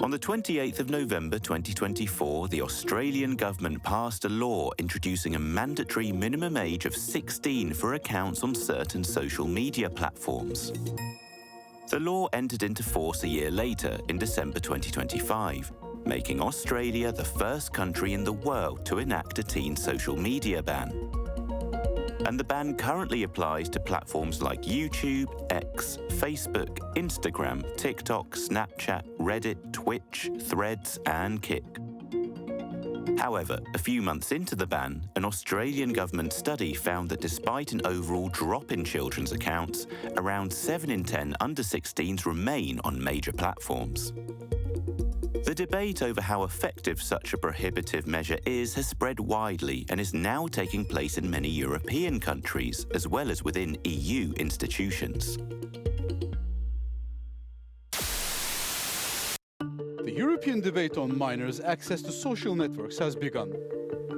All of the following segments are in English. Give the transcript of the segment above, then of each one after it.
On the 28th of November 2024, the Australian government passed a law introducing a mandatory minimum age of 16 for accounts on certain social media platforms. The law entered into force a year later, in December 2025, making Australia the first country in the world to enact a teen social media ban. And the ban currently applies to platforms like YouTube, X, Facebook, Instagram, TikTok, Snapchat, Reddit, Twitch, Threads, and Kik. However, a few months into the ban, an Australian government study found that despite an overall drop in children's accounts, around 7 in 10 under-16s remain on major platforms. The debate over how effective such a prohibitive measure is has spread widely and is now taking place in many European countries, as well as within EU institutions. The European debate on minors' access to social networks has begun.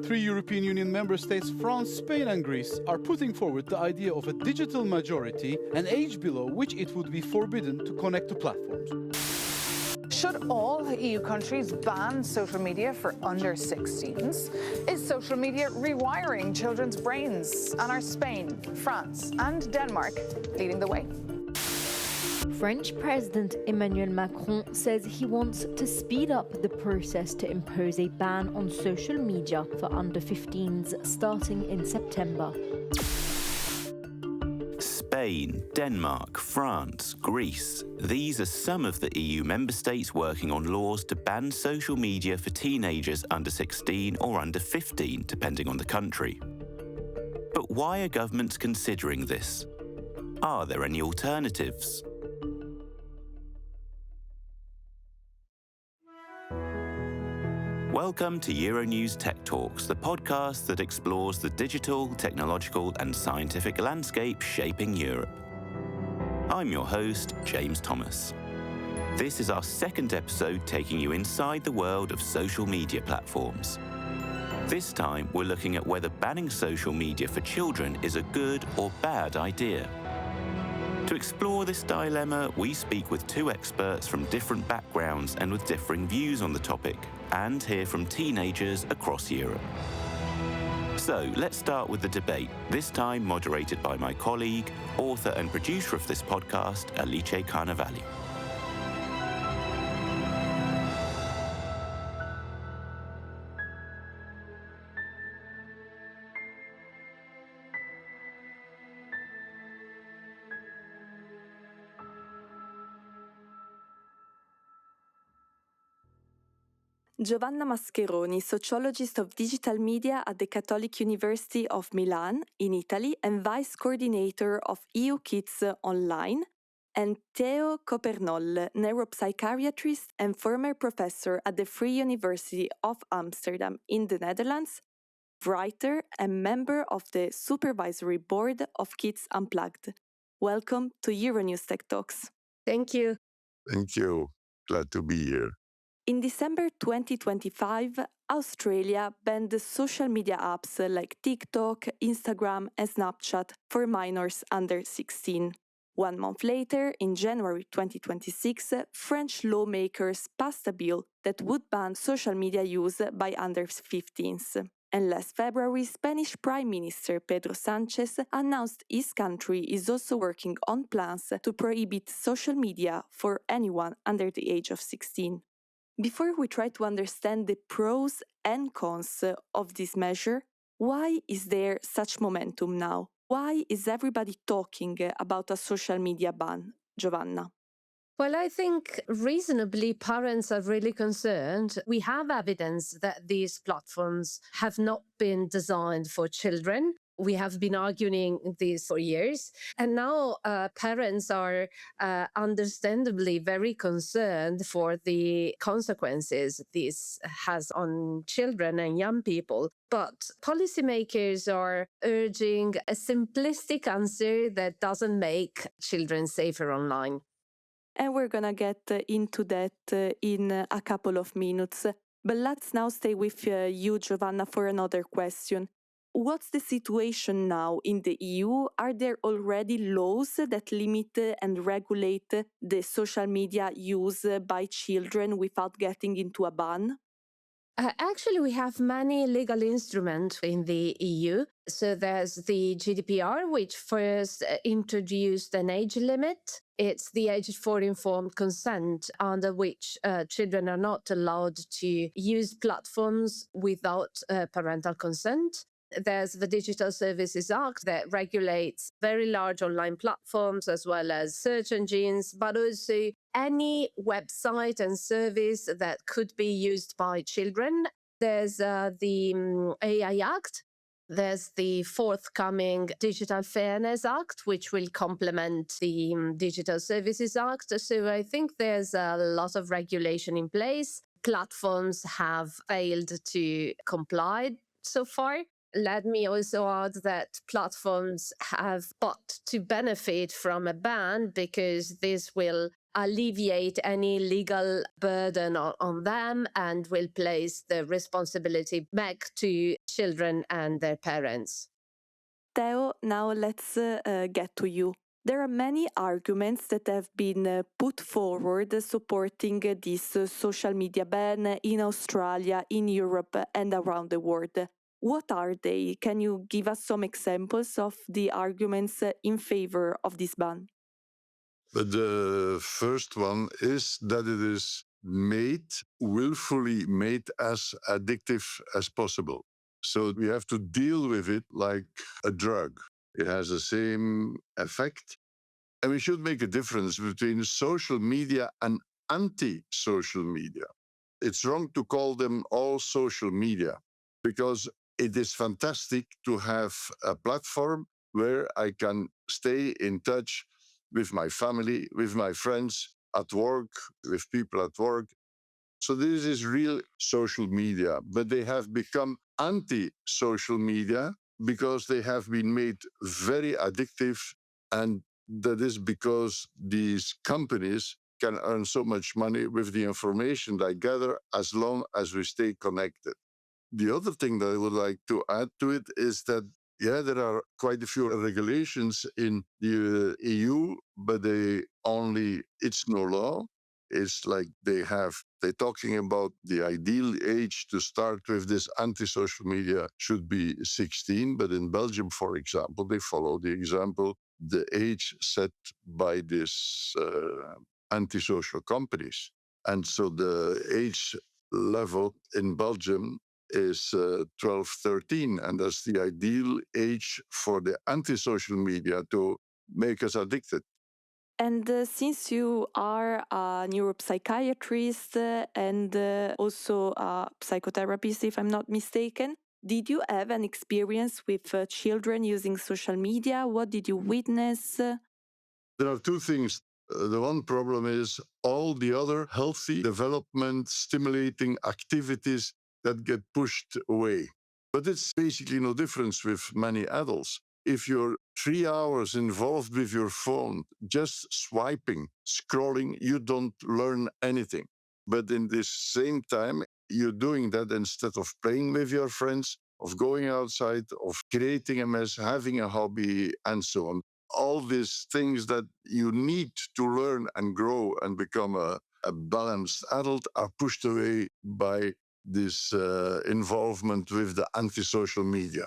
3 European Union member states, France, Spain and Greece, are putting forward the idea of a digital majority, an age below which it would be forbidden to connect to platforms. Should all EU countries ban social media for under-16s? Is social media rewiring children's brains? And are Spain, France and Denmark leading the way? French President Emmanuel Macron says he wants to speed up the process to impose a ban on social media for under-15s starting in September. Spain, Denmark, France, Greece. These are some of the EU member states working on laws to ban social media for teenagers under 16 or under 15, depending on the country. But why are governments considering this? Are there any alternatives? Welcome to Euronews Tech Talks, the podcast that explores the digital, technological and scientific landscape shaping Europe. I'm your host, James Thomas. This is our second episode taking you inside the world of social media platforms. This time, we're looking at whether banning social media for children is a good or bad idea. To explore this dilemma, we speak with 2 experts from different backgrounds and with differing views on the topic, and hear from teenagers across Europe. So, let's start with the debate, this time moderated by my colleague, author and producer of this podcast, Alice Carnevali. Giovanna Mascheroni, sociologist of digital media at the Catholic University of Milan in Italy and vice coordinator of EU Kids Online, and Theo Compernolle, neuropsychiatrist and former professor at the Free University of Amsterdam in the Netherlands, writer and member of the supervisory board of Kids Unplugged. Welcome to Euronews Tech Talks. Thank you. Thank you. Glad to be here. In December 2025, Australia banned social media apps like TikTok, Instagram, and Snapchat for minors under 16. 1 month later, in January 2026, French lawmakers passed a bill that would ban social media use by under 15s. And last February, Spanish Prime Minister Pedro Sánchez announced his country is also working on plans to prohibit social media for anyone under the age of 16. Before we try to understand the pros and cons of this measure, why is there such momentum now? Why is everybody talking about a social media ban, Giovanna? Well, I think reasonably parents are really concerned. We have evidence that these platforms have not been designed for children. We have been arguing this for years. And now parents are understandably very concerned for the consequences this has on children and young people. But policymakers are urging a simplistic answer that doesn't make children safer online. And we're going to get into that in a couple of minutes. But let's now stay with you, Giovanna, for another question. What's the situation now in the EU? Are there already laws that limit and regulate the social media use by children without getting into a ban? Actually, we have many legal instruments in the EU. So there's the GDPR, which first introduced an age limit. It's the age for informed consent, under which children are not allowed to use platforms without parental consent. There's the Digital Services Act that regulates very large online platforms as well as search engines, but also any website and service that could be used by children. There's the AI Act. There's the forthcoming Digital Fairness Act, which will complement the Digital Services Act. So I think there's a lot of regulation in place. Platforms have failed to comply so far. Let me also add that platforms have got to benefit from a ban because this will alleviate any legal burden on them and will place the responsibility back to children and their parents. Theo, now let's get to you. There are many arguments that have been put forward supporting this social media ban in Australia, in Europe, and around the world. What are they? Can you give us some examples of the arguments in favor of this ban? But the first one is that it is willfully made as addictive as possible. So we have to deal with it like a drug. It has the same effect. And we should make a difference between social media and anti-social media. It's wrong to call them all social media because it is fantastic to have a platform where I can stay in touch with my family, with my friends at work, with people at work. So this is real social media, but they have become anti-social media because they have been made very addictive, and that is because these companies can earn so much money with the information they gather as long as we stay connected. The other thing that I would like to add to it is that, there are quite a few regulations in the EU, but it's no law. It's like they're talking about the ideal age to start with this anti-social media should be 16. But in Belgium, for example, they follow the age set by this antisocial companies. And so the age level in Belgium is 12, 13, and that's the ideal age for the anti-social media to make us addicted. And since you are a neuropsychiatrist and also a psychotherapist, if I'm not mistaken, did you have an experience with children using social media? What did you witness? There are two things. The one problem is all the other healthy development stimulating activities that get pushed away. But it's basically no difference with many adults. If you're 3 hours involved with your phone, just swiping, scrolling, you don't learn anything. But in this same time, you're doing that instead of playing with your friends, of going outside, of creating a mess, having a hobby, and so on. All these things that you need to learn and grow and become a balanced adult are pushed away by this involvement with the anti-social media.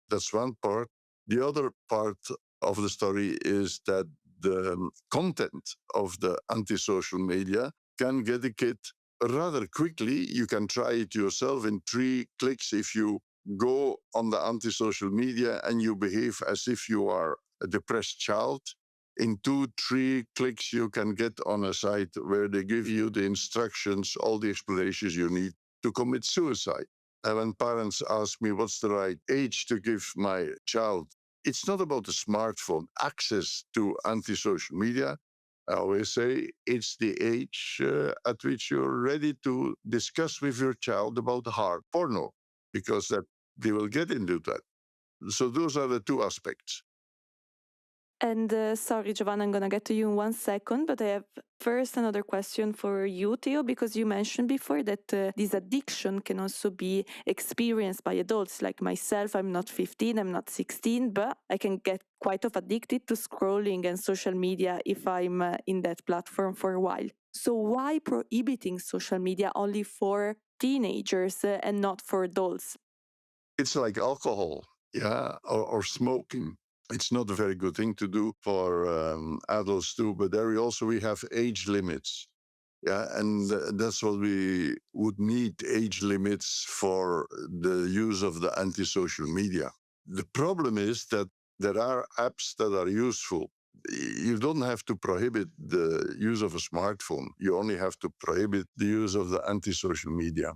That's one part. The other part of the story is that the content of the anti-social media can get a kid rather quickly. You can try it yourself in 3 clicks if you go on the anti-social media and you behave as if you are a depressed child. In 2-3 clicks, you can get on a site where they give you the instructions, all the explanations you need to commit suicide. And when parents ask me what's the right age to give my child, it's not about the smartphone, access to anti-social media. I always say it's the age at which you're ready to discuss with your child about hard porno, because that they will get into that. So those are the two aspects. And sorry, Giovanna, I'm going to get to you in 1 second, but I have first another question for you, Theo, because you mentioned before that this addiction can also be experienced by adults like myself. I'm not 15, I'm not 16, but I can get quite addicted to scrolling and social media if I'm in that platform for a while. So why prohibiting social media only for teenagers and not for adults? It's like alcohol, yeah, or smoking. It's not a very good thing to do for adults too, but there we have age limits. Yeah, and that's what we would need, age limits for the use of the anti-social media. The problem is that there are apps that are useful. You don't have to prohibit the use of a smartphone. You only have to prohibit the use of the anti-social media.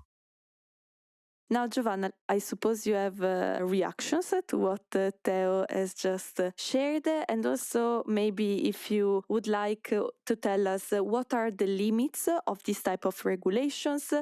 Now, Giovanna, I suppose you have reactions to what Theo has just shared, and also maybe if you would like to tell us what are the limits of this type of regulations.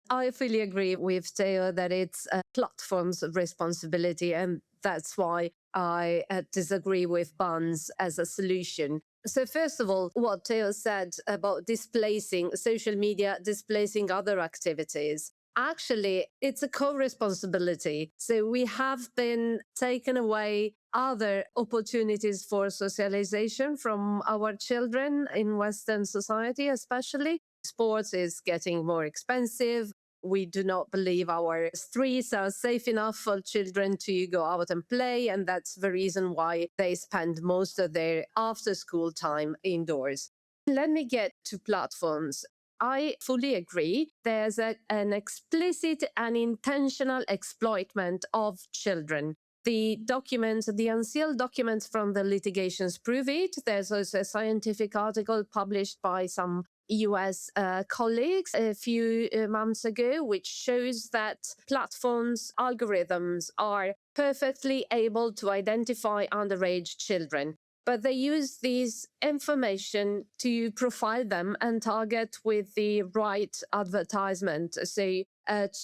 I fully agree with Theo that it's a platform's responsibility, and that's why I disagree with bans as a solution. So first of all, what Theo said about displacing social media, displacing other activities. Actually, it's a co-responsibility. So we have been taken away other opportunities for socialization from our children in Western society, especially. Sports is getting more expensive. We do not believe our streets are safe enough for children to go out and play. And that's the reason why they spend most of their after school time indoors. Let me get to platforms. I fully agree. There's an explicit and intentional exploitment of children. The documents, the unsealed documents from the litigations prove it. There's also a scientific article published by some US colleagues a few months ago, which shows that platforms' algorithms are perfectly able to identify underage children. But they use this information to profile them and target with the right advertisement. So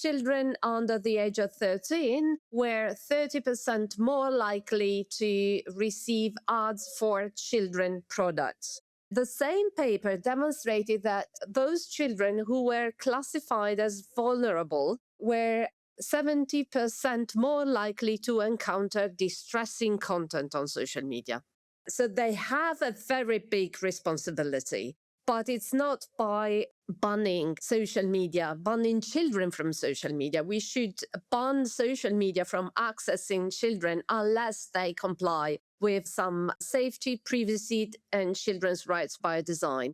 children under the age of 13 were 30% more likely to receive ads for children products. The same paper demonstrated that those children who were classified as vulnerable were 70% more likely to encounter distressing content on social media. So they have a very big responsibility, but it's not by banning social media, banning children from social media. We should ban social media from accessing children unless they comply with some safety, privacy, and children's rights by design.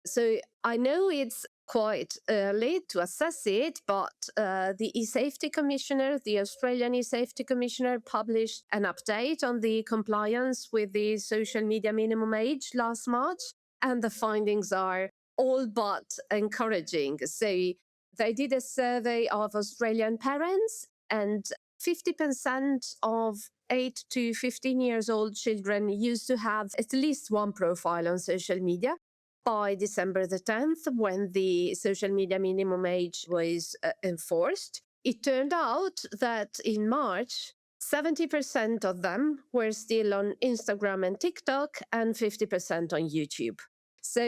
So I know it's quite early to assess it, but the e-safety commissioner, the Australian e-safety commissioner, published an update on the compliance with the social media minimum age last March, and the findings are all but encouraging. So they did a survey of Australian parents, and 50% of 8 to 15 years old children used to have at least one profile on social media. By December the 10th, when the social media minimum age was enforced, it turned out that in March, 70% of them were still on Instagram and TikTok and 50% on YouTube. So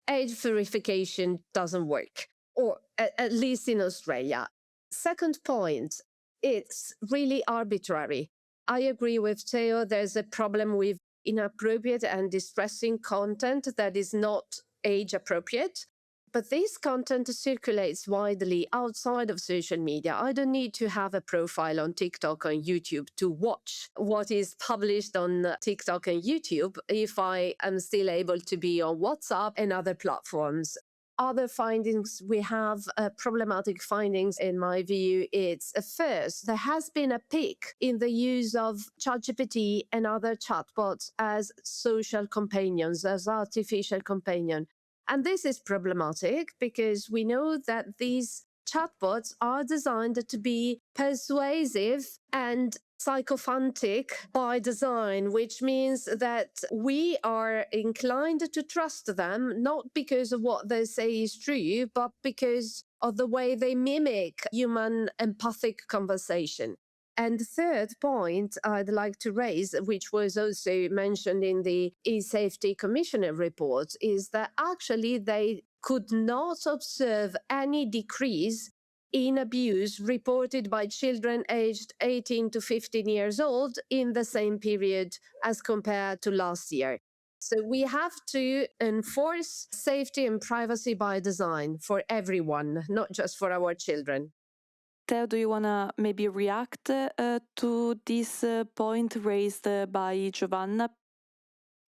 age verification doesn't work, or at least in Australia. Second point, it's really arbitrary. I agree with Theo, there's a problem with inappropriate and distressing content that is not age appropriate. But this content circulates widely outside of social media. I don't need to have a profile on TikTok or YouTube to watch what is published on TikTok and YouTube if I am still able to be on WhatsApp and other platforms. Other findings, we have problematic findings in my view. It's first, there has been a peak in the use of ChatGPT and other chatbots as social companions, as artificial companion. And this is problematic because we know that these chatbots are designed to be persuasive and sycophantic by design, which means that we are inclined to trust them, not because of what they say is true, but because of the way they mimic human empathic conversation. And the third point I'd like to raise, which was also mentioned in the e-safety commissioner report, is that actually they could not observe any decrease in abuse reported by children aged 18 to 15 years old in the same period as compared to last year. So we have to enforce safety and privacy by design for everyone, not just for our children. Theo, do you want to maybe react to this point raised by Giovanna?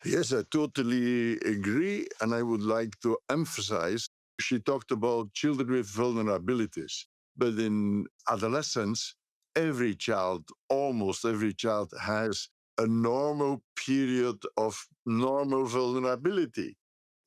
Yes, I totally agree. And I would like to emphasize, she talked about children with vulnerabilities. But in adolescence, every child, almost every child, has a normal period of normal vulnerability.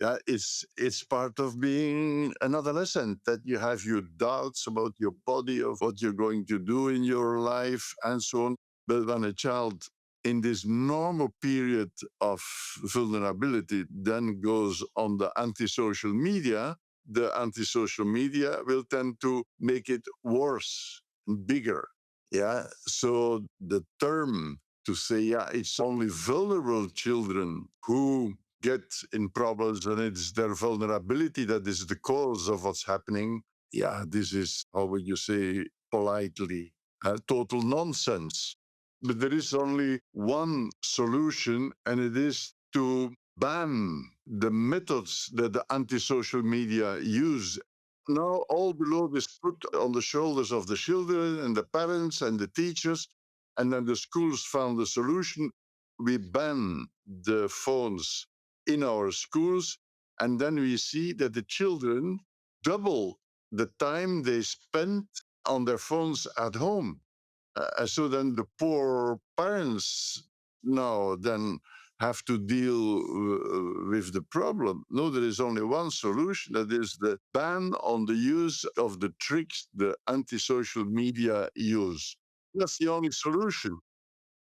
Yeah, it's part of being an adolescent, that you have your doubts about your body, of what you're going to do in your life, and so on. But when a child in this normal period of vulnerability then goes on the antisocial media, the antisocial media will tend to make it worse, bigger. Yeah. So the term to say, yeah, it's only vulnerable children who get in problems and it's their vulnerability that is the cause of what's happening. Yeah, this is, how would you say politely, total nonsense. But there is only one solution, and it is to ban the methods that the antisocial media use. Now all the load is put on the shoulders of the children and the parents and the teachers, and then the schools found a solution. We ban the phones in our schools, and then we see that the children double the time they spend on their phones at home. So then the poor parents now then have to deal with the problem. No, there is only one solution, that is the ban on the use of the tricks the antisocial media use. That's the only solution.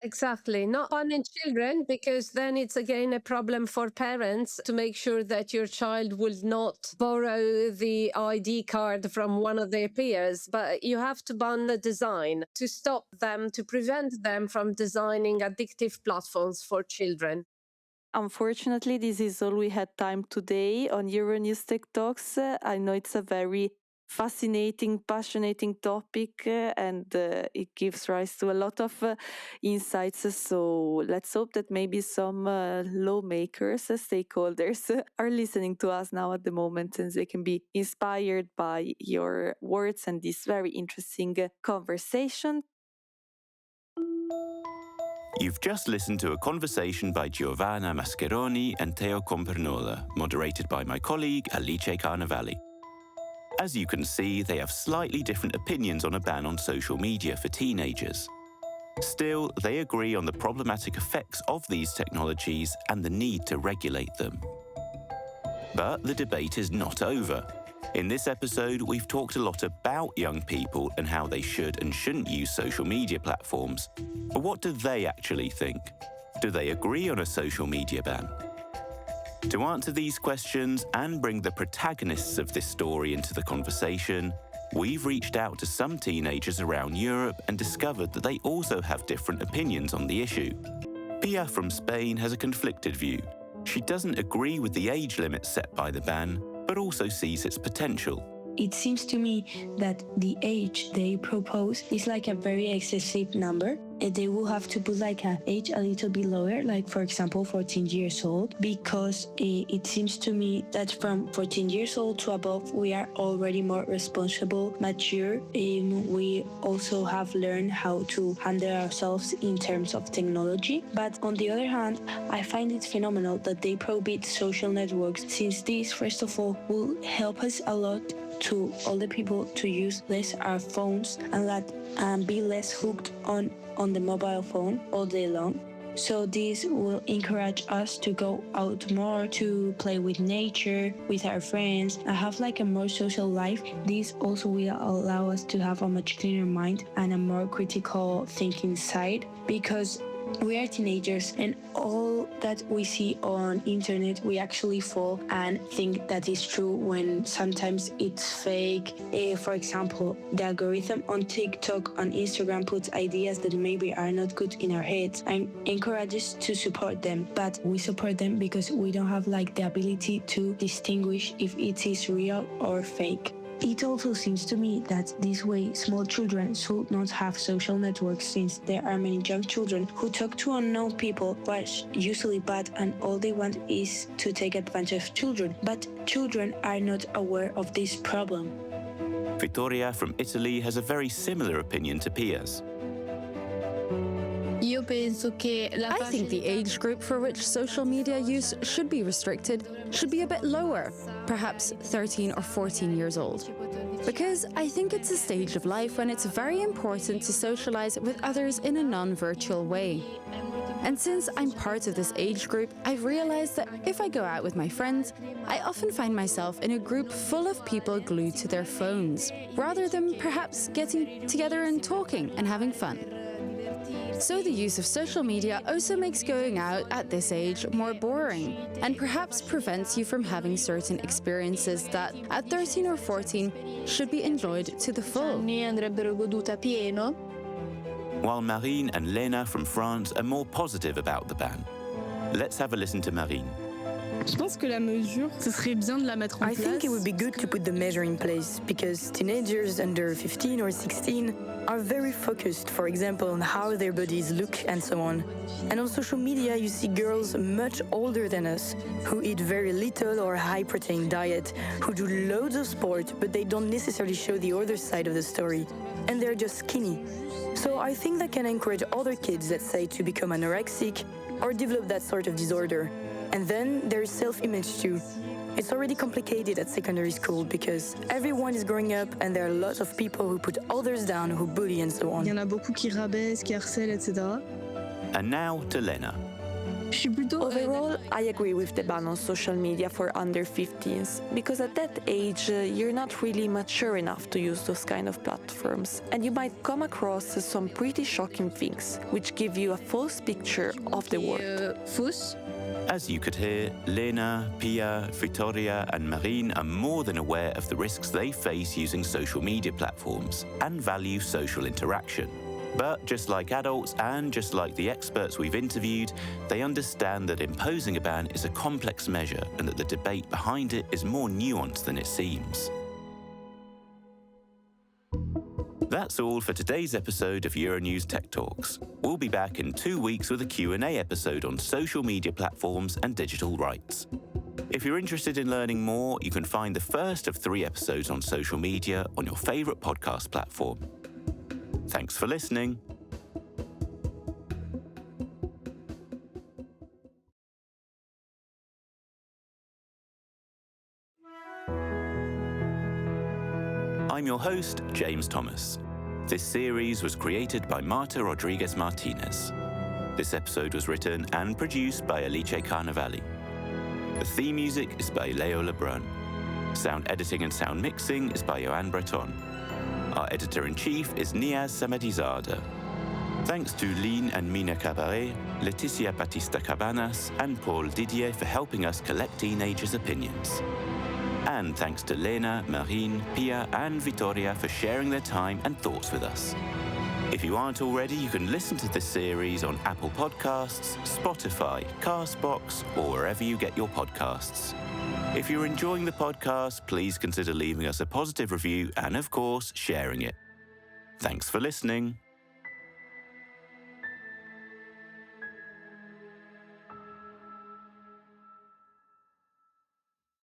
Exactly. Not banning children, because then it's again a problem for parents to make sure that your child will not borrow the ID card from one of their peers. But you have to ban the design to stop them, to prevent them from designing addictive platforms for children. Unfortunately, this is all we had time today on Euronews Tech Talks. I know it's a very fascinating, passionate topic, and it gives rise to a lot of insights. So let's hope that maybe some lawmakers, stakeholders are listening to us now at the moment, and they can be inspired by your words and this very interesting conversation. You've just listened to a conversation by Giovanna Mascheroni and Theo Compernolle, moderated by my colleague Alice Carnevali. As you can see, they have slightly different opinions on a ban on social media for teenagers. Still, they agree on the problematic effects of these technologies and the need to regulate them. But the debate is not over. In this episode, we've talked a lot about young people and how they should and shouldn't use social media platforms. But what do they actually think? Do they agree on a social media ban? To answer these questions and bring the protagonists of this story into the conversation, we've reached out to some teenagers around Europe and discovered that they also have different opinions on the issue. Pia from Spain has a conflicted view. She doesn't agree with the age limit set by the ban, but also sees its potential. It seems to me that the age they propose is like a very excessive number. They will have to put like an age a little bit lower, like for example 14 years old, because it seems to me that from 14 years old to above we are already more responsible, mature, and we also have learned how to handle ourselves in terms of technology. But on the other hand, I find it phenomenal that they prohibit social networks, since this first of all will help us a lot to all the people to use less our phones and be less hooked on the mobile phone all day long. So this will encourage us to go out more, to play with nature, with our friends, and have like a more social life. This also will allow us to have a much clearer mind and a more critical thinking side, because We are teenagers, and all that we see on internet, we actually fall and think that is true when sometimes it's fake. For example, the algorithm on TikTok, on Instagram puts ideas that maybe are not good in our heads and encourages to support them. But we support them because we don't have the ability to distinguish if it is real or fake. It also seems to me that this way small children should not have social networks, since there are many young children who talk to unknown people who are usually bad, and all they want is to take advantage of children. But children are not aware of this problem. Vittoria from Italy has a very similar opinion to Pia's. I think the age group for which social media use should be restricted should be a bit lower, perhaps 13 or 14 years old. Because I think it's a stage of life when it's very important to socialize with others in a non-virtual way. And since I'm part of this age group, I've realized that if I go out with my friends, I often find myself in a group full of people glued to their phones, rather than perhaps getting together and talking and having fun. So the use of social media also makes going out at this age more boring, and perhaps prevents you from having certain experiences that, at 13 or 14, should be enjoyed to the full. While Marine and Lena from France are more positive about the ban. Let's have a listen to Marine. I think it would be good to put the measure in place, because teenagers under 15 or 16 are very focused, for example, on how their bodies look and so on. And on social media, you see girls much older than us who eat very little or high-protein diet, who do loads of sport, but they don't necessarily show the other side of the story. And they're just skinny. So I think that can encourage other kids, let's say, to become anorexic or develop that sort of disorder. And then there's self-image too. It's already complicated at secondary school because everyone is growing up and there are lots of people who put others down, who bully and so on. And now to Lena. Overall, I agree with the ban on social media for under 15s, because at that age, you're not really mature enough to use those kind of platforms, and you might come across some pretty shocking things, which give you a false picture of the world. As you could hear, Lena, Pia, Vittoria and Marine are more than aware of the risks they face using social media platforms and value social interaction. But just like adults and just like the experts we've interviewed, they understand that imposing a ban is a complex measure and that the debate behind it is more nuanced than it seems. That's all for today's episode of Euronews Tech Talks. We'll be back in 2 weeks with a Q&A episode on social media platforms and digital rights. If you're interested in learning more, you can find the first of 3 episodes on social media on your favourite podcast platform. Thanks for listening. I'm your host, James Thomas. This series was created by Marta Rodriguez Martinez. This episode was written and produced by Alice Carnevali. The theme music is by Leo Lebrun. Sound editing and sound mixing is by Joanne Breton. Our editor-in-chief is Niaz Samadizada. Thanks to Lynn and Mina Cabaret, Leticia Batista Cabanas, and Paul Didier for helping us collect teenagers' opinions. And thanks to Lena, Marine, Pia, and Vittoria for sharing their time and thoughts with us. If you aren't already, you can listen to this series on Apple Podcasts, Spotify, Castbox, or wherever you get your podcasts. If you're enjoying the podcast, please consider leaving us a positive review and, of course, sharing it. Thanks for listening.